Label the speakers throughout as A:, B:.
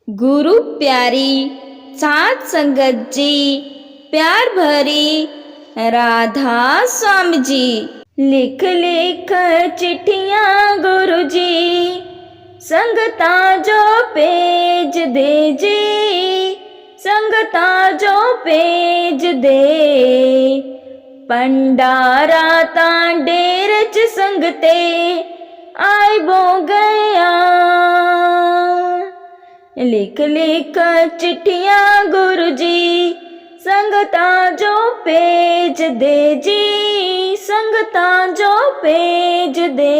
A: गुरु प्यारी सात संगत जी, प्यार भरी राधा स्वामी जी। लिख लिख चिट्ठियां गुरु जी, संगता जो पेज दे जी, संगता जो पेज दे। पंडारा ता डेर च संगते आए बो गया। लिख लिख चिट्ठियां गुरु जी, संगता जो पेज दे जी, संगता जो पेज दे।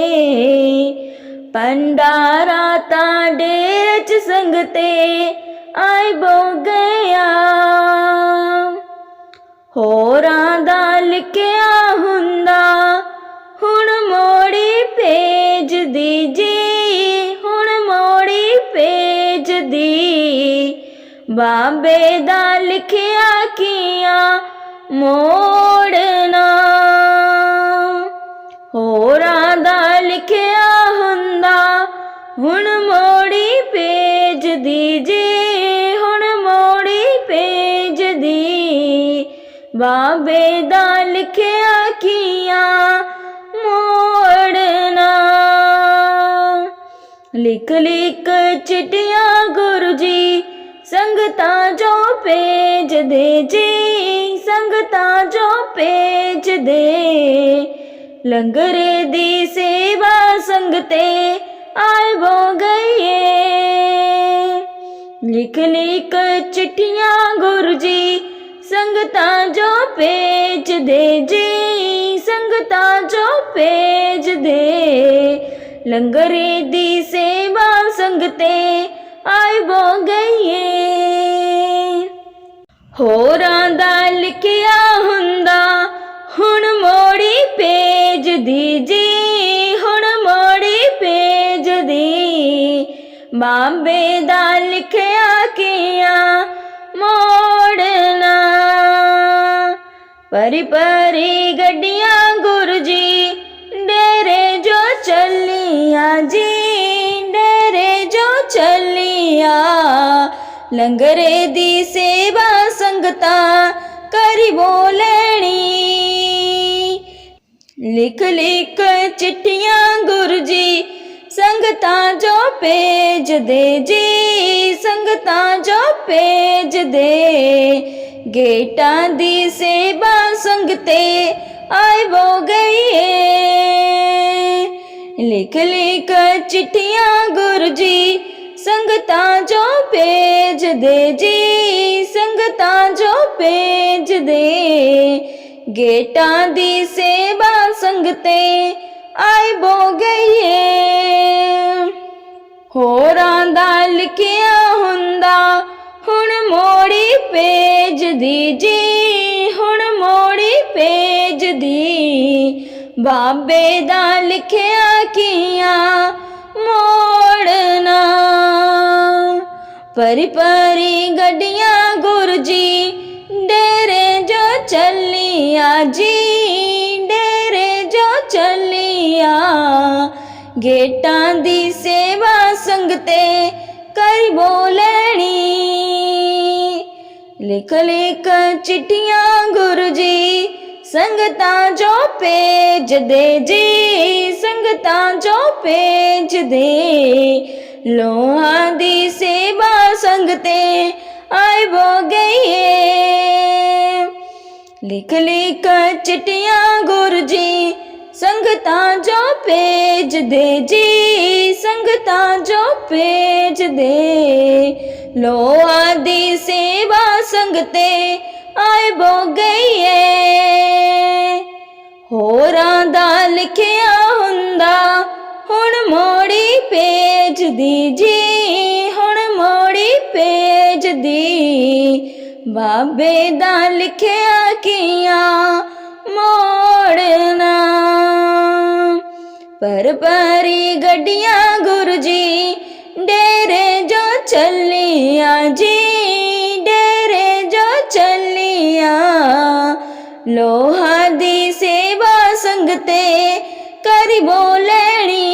A: पंडारा ता डेर च संगते आए बो गया। होरां दा लिखिया हुंदा हुण मोड़ी भेज दी जी, हुण मोड़ी भेज दी। बाबे दा लिखिया किया मोड़ना, होरां दा लिखिया हुंदा हुण मोड़ी भेज दी जी, हुण मोड़ी भेज दी। बाबे दा लिखिया किया मोड़ना। लिख लिख चिट्ठियां गुरु जी, संगता जो पेज दे जी, संगता जो पेज दे। लंगरे दी सेवा संगते आए बो गई। लिख लिख चिट्ठियां गुरु जी, संगता जो पेज दे जी, संगता जो पेज दे। लंगरे दी सेवा संगते आए बो गई। होरां दा लिखिया हुंदा हुण मोड़ी भेज दी जी, हुण मोड़ी भेज दी। बाबे दा लिखिया किया मोड़ना। परी परी गड्डियां गुरु जी, डेरे जो चलिया जी, डेरे जो चलिया। लंगरे दी सेवा संगता करी बोलनी। लिख लिख चिट्ठियां गुरु जी, संगता जो पेज दे जी, संगता जो पेज दे। गेटा दी सेवा संगते आए बो गई। लिख लिख चिट्ठियां गुरु जी, संगता जो पेज दे जी, संगता जो पेज दे। गेटा दी सेवा संगते आए बो गई। होरां दा लिखिया हुंदा हुण मोड़ी भेज दी जी, हुण मोड़ी भेज दी। बाबे दा लिखिया किया मोड़ना। परी परी गड्डियां गुरु जी, डेरे जो चलिया जी, डेरे जो चलिया। गेटां दी सेवा संगते करी बोलनी। लिख लिख चिट्ठियां गुरु जी, संगता जो पेज दे जी, संगता जो पेज दे। लोहा दी सेवा संगते आए बो गई। लिख लिख चिट्ठियां गुरु जी, संगता जो पेज दे जी, संगता जो पेज दे। लोहा दी सेवा संगते आए बो गई। होरां दा लिखिया हुंदा हुण मोड़ी भेज दी जी, हुण मोड़ी भेज दी। बाबे दा लिखिया किया मोड़ना। पर परी गड्डियां गुरु जी, डेरे जो चलिया जी, डेरे जो चलिया। लोहा दी सेवा संगते करी बोलनी।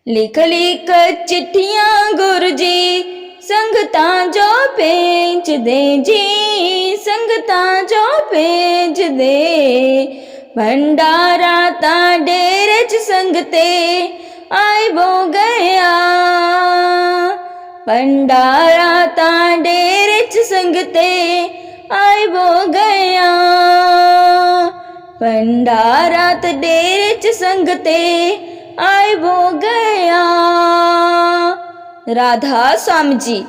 A: लिख लिख चिट्ठियां गुरु जी, ਸੰਗਤਾਂ ਜੋ ਭੇਜਦੇ ਜੀ, ਸੰਗਤਾਂ ਜੋ ਭੇਜਦੇ, ਭੰਡਾਰਾ ਤਾਂ ਡੇਰੇ 'ਚ ਸੰਗਤੇ ਆਏ ਬੋ ਗਿਆ, ਭੰਡਾਰਾ ਤਾਂ ਡੇਰੇ 'ਚ ਸੰਗਤੇ ਆਏ ਬੋ ਗਿਆ, ਭੰਡਾਰਾ ਤਾਂ ਡੇਰੇ 'ਚ ਸੰਗਤੇ ਆਏ ਬੋ ਗਿਆ। राधा स्वामी जी।